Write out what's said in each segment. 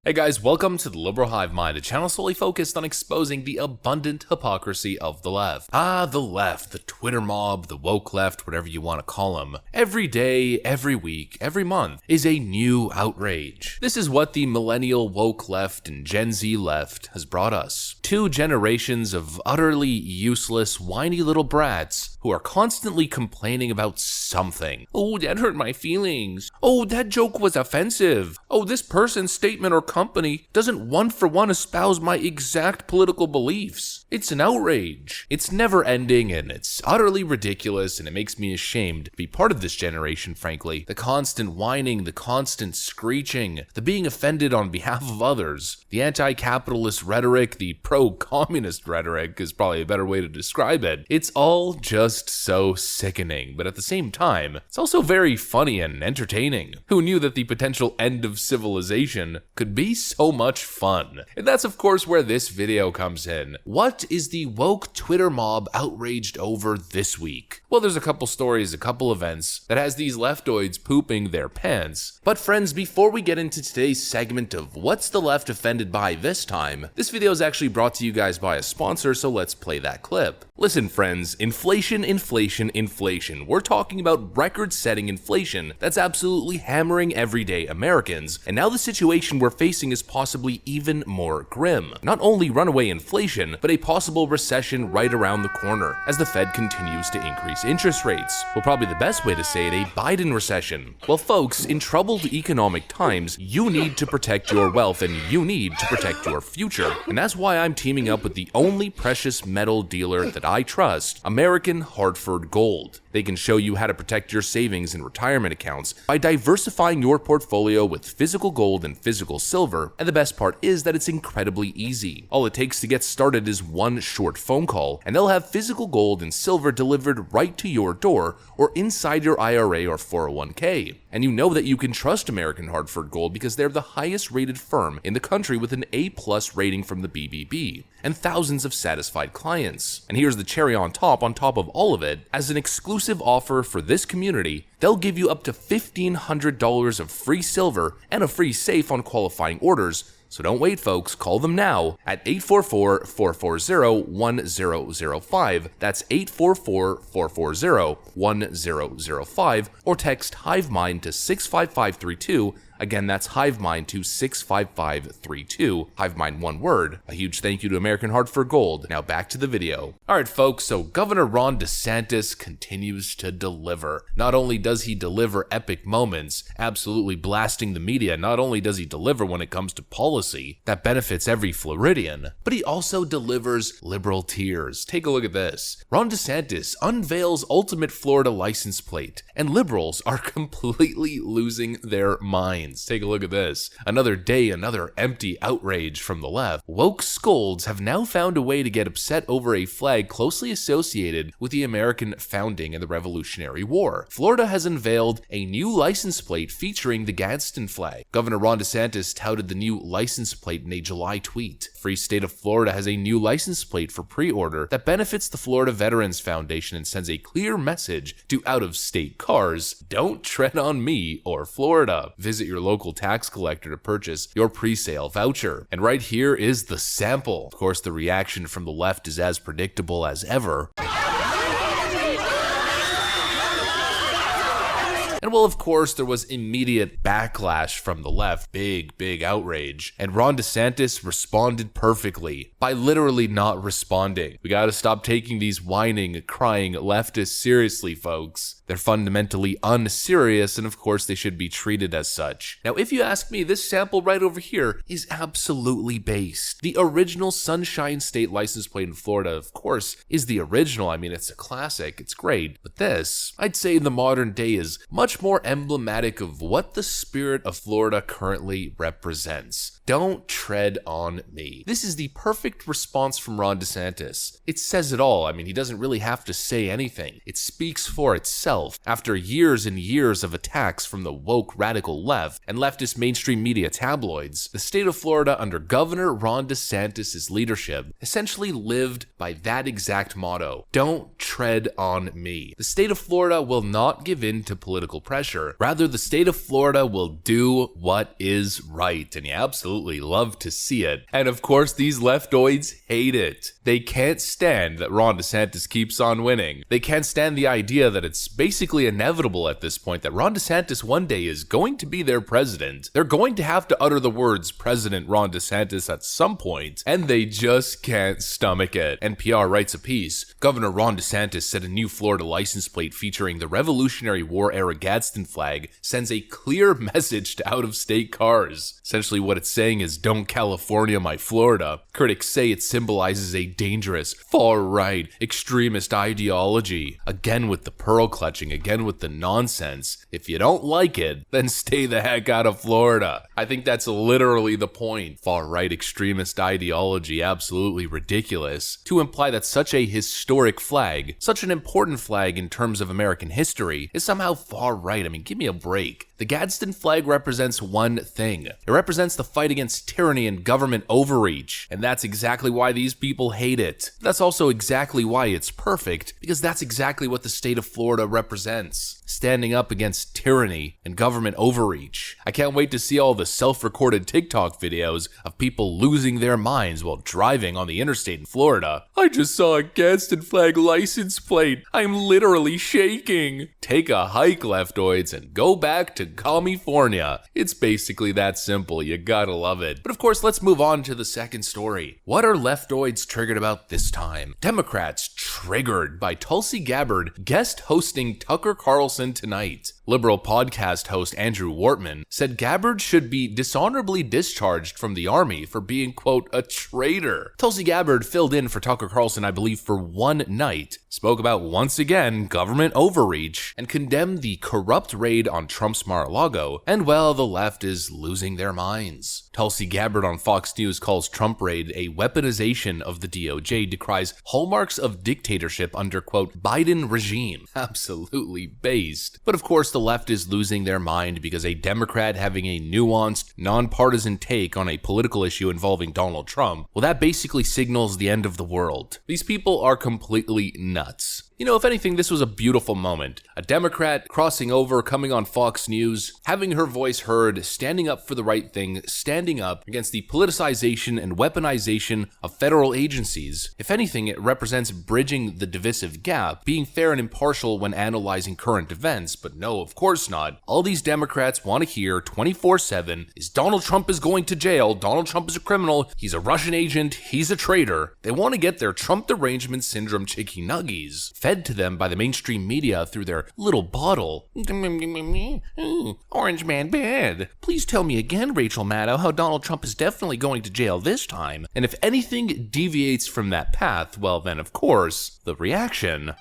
Hey guys, welcome to the Liberal Hivemind, a channel solely focused on exposing the abundant hypocrisy of the left. The left, the Twitter mob, the woke left, whatever you want to call them. Every day, every week, every month is a new outrage. This is what the millennial woke left and Gen Z left has brought us. 2 generations of utterly useless, whiny little brats who are constantly complaining about something. Oh, that hurt my feelings. Oh, that joke was offensive. Oh, this person's statement or company doesn't one-for-one espouse my exact political beliefs. It's an outrage. It's never ending and it's utterly ridiculous, and it makes me ashamed to be part of this generation, frankly. The constant whining, the constant screeching, the being offended on behalf of others, the anti-capitalist rhetoric, the pro-communist rhetoric is probably a better way to describe it. It's all just so sickening, but at the same time, it's also very funny and entertaining. Who knew that the potential end of civilization could be so much fun? And that's of course where this video comes in. What is the woke Twitter mob outraged over this week? Well, there's a couple stories, a couple events that has these leftoids pooping their pants. But friends, before we get into today's segment of what's the left offended by this time, this video is actually brought to you guys by a sponsor, so let's play that clip. Listen friends, inflation. We're talking about record-setting inflation that's absolutely hammering everyday Americans, and now the situation we're facing is possibly even more grim. Not only runaway inflation, but a possible recession right around the corner as the Fed continues to increase interest rates. Well, probably the best way to say it, a Biden recession. Well folks, in troubled economic times, you need to protect your wealth and you need to protect your future. And that's why I'm teaming up with the only precious metal dealer that I trust, American Hartford Gold. They can show you how to protect your savings and retirement accounts by diversifying your portfolio with physical gold and physical silver, and the best part is that it's incredibly easy. All it takes to get started is one short phone call, and they'll have physical gold and silver delivered right to your door or inside your IRA or 401k. And you know that you can trust American Hartford Gold because they're the highest rated firm in the country with an A+ rating from the BBB and thousands of satisfied clients. And here's the cherry on top of all of it, as an exclusive offer for this community, they'll give you up to $1,500 of free silver and a free safe on qualifying orders. So don't wait folks, call them now at 844-440-1005, that's 844-440-1005, or text Hivemind to 65532, again that's Hivemind to 65532, Hivemind one word. A huge thank you to American Hartford Gold. Now back to the video. Alright folks, so Governor Ron DeSantis continues to deliver. Not only does he deliver epic moments, absolutely blasting the media, not only does he deliver when it comes to policy that benefits every Floridian, but he also delivers liberal tears. Take a look at this. Ron DeSantis unveils ultimate Florida license plate, and liberals are completely losing their minds. Take a look at this. Another day, another empty outrage from the left. Woke scolds have now found a way to get upset over a flag closely associated with the American founding and the Revolutionary War. Florida has unveiled a new license plate featuring the Gadsden flag. Governor Ron DeSantis touted the new license plate in a July tweet. Free State of Florida has a new license plate for pre-order that benefits the Florida Veterans Foundation and sends a clear message to out-of-state cars: don't tread on me or Florida. Visit your local tax collector to purchase your pre-sale voucher. And right here is the sample. Of course, the reaction from the left is as predictable as ever. And well, of course, there was immediate backlash from the left, big outrage. And Ron DeSantis responded perfectly by literally not responding. We gotta stop taking these whining, crying leftists seriously, folks. They're fundamentally unserious, and of course they should be treated as such. Now, if you ask me, this sample right over here is absolutely based. The original Sunshine State license plate in Florida, of course, is the original. I mean, it's a classic, it's great. But this, I'd say in the modern day, is much more emblematic of what the spirit of Florida currently represents. Don't tread on me. This is the perfect response from Ron DeSantis. It says it all. I mean, he doesn't really have to say anything. It speaks for itself. itself. After years and years of attacks from the woke radical left and leftist mainstream media tabloids, the state of Florida under Governor Ron DeSantis' leadership essentially lived by that exact motto: don't tread on me. The state of Florida will not give in to political pressure. Rather, the state of Florida will do what is right, and you absolutely love to see it. And of course, these leftoids hate it. They can't stand that Ron DeSantis keeps on winning. They can't stand the idea that it's basically inevitable at this point that Ron DeSantis one day is going to be their president. They're going to have to utter the words President Ron DeSantis at some point, and they just can't stomach it. NPR writes a piece. Governor Ron DeSantis said a new Florida license plate featuring the Revolutionary War era Gadsden flag sends a clear message to out-of-state cars. Essentially what it's saying is, don't California my Florida. Critics say it symbolizes a dangerous, far-right, extremist ideology. Again with the pearl clutching, again with the nonsense. If you don't like it, then stay the heck out of Florida. I think that's literally the point. Far-right extremist ideology, absolutely ridiculous. To imply that such a historic flag, such an important flag in terms of American history, is somehow far-right. I mean, give me a break. The Gadsden flag represents one thing. It represents the fight against tyranny and government overreach, and that's exactly why these people hate it. That's also exactly why it's perfect, because that's exactly what the state of Florida represents. Standing up against tyranny and government overreach. I can't wait to see all the self-recorded TikTok videos of people losing their minds while driving on the interstate in Florida. I just saw a Gadsden flag license plate. I'm literally shaking. Take a hike, leftoids, and go back to California. It's basically that simple. You gotta love it. But of course, let's move on to the second story. What are leftoids triggered about this time? Democrats triggered by Tulsi Gabbard guest hosting Tucker Carlson tonight. Liberal podcast host Andrew Wortman said Gabbard should be dishonorably discharged from the army for being, quote, a traitor. Tulsi Gabbard filled in for Tucker Carlson, I believe, for one night, spoke about, once again, government overreach, and condemned the corrupt raid on Trump's Mar-a-Lago, and well, the left is losing their minds. Tulsi Gabbard on Fox News calls Trump raid a weaponization of the DOJ, decries hallmarks of dictatorship under, quote, Biden regime. Absolutely based. But of course, the left is losing their mind because a Democrat having a nuanced, nonpartisan take on a political issue involving Donald Trump, well, that basically signals the end of the world. These people are completely nuts. You know, if anything, this was a beautiful moment. A Democrat crossing over, coming on Fox News, having her voice heard, standing up for the right thing, standing up against the politicization and weaponization of federal agencies. If anything, it represents bridging the divisive gap, being fair and impartial when analyzing current events, but no, of course not. All these Democrats want to hear 24/7 is Donald Trump is going to jail, Donald Trump is a criminal, he's a Russian agent, he's a traitor. They want to get their Trump derangement syndrome chicky nuggies fed to them by the mainstream media through their little bottle. Orange man bad. Please tell me again, Rachel Maddow, how Donald Trump is definitely going to jail this time. And if anything deviates from that path, well then of course, the reaction.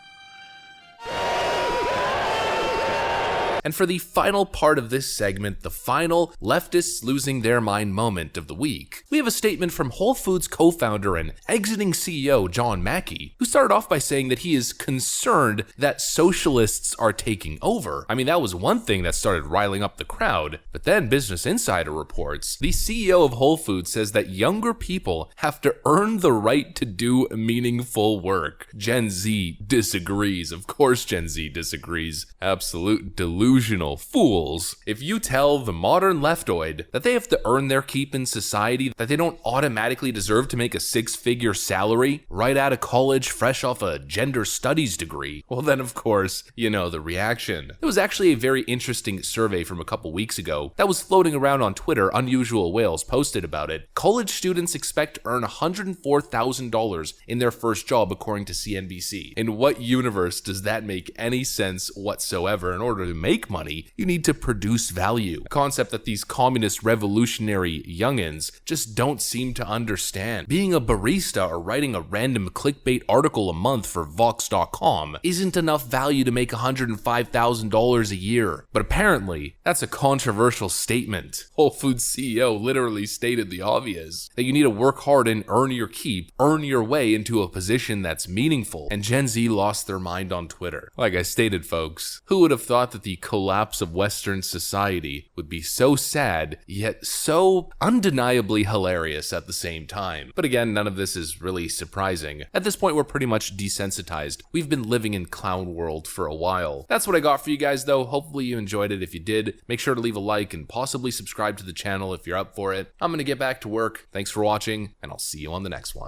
And for the final part of this segment, the final leftists losing their mind moment of the week, we have a statement from Whole Foods co-founder and exiting CEO John Mackey, who started off by saying that he is concerned that socialists are taking over. I mean, that was one thing that started riling up the crowd, but then Business Insider reports the CEO of Whole Foods says that younger people have to earn the right to do meaningful work. Gen Z disagrees. Of course Gen Z disagrees. Absolute delusional fools. If you tell the modern leftoid that they have to earn their keep in society, that they don't automatically deserve to make a six-figure salary right out of college fresh off a gender studies degree, well then of course, you know the reaction. There was actually a very interesting survey from a couple weeks ago that was floating around on Twitter. Unusual Whales posted about it. College students expect to earn $104,000 in their first job according to CNBC. In what universe does that make any sense whatsoever? In order to make make money, you need to produce value. A concept that these communist revolutionary youngins just don't seem to understand. Being a barista or writing a random clickbait article a month for Vox.com isn't enough value to make $105,000 a year. But apparently, that's a controversial statement. Whole Foods CEO literally stated the obvious, that you need to work hard and earn your keep, earn your way into a position that's meaningful. And Gen Z lost their mind on Twitter. Like I stated, folks, who would have thought that the collapse of Western society would be so sad, yet so undeniably hilarious at the same time? But again, none of this is really surprising. At this point, we're pretty much desensitized. We've been living in clown world for a while. That's what I got for you guys, though. Hopefully you enjoyed it. If you did, make sure to leave a like and possibly subscribe to the channel if you're up for it. I'm gonna get back to work. Thanks for watching, and I'll see you on the next one.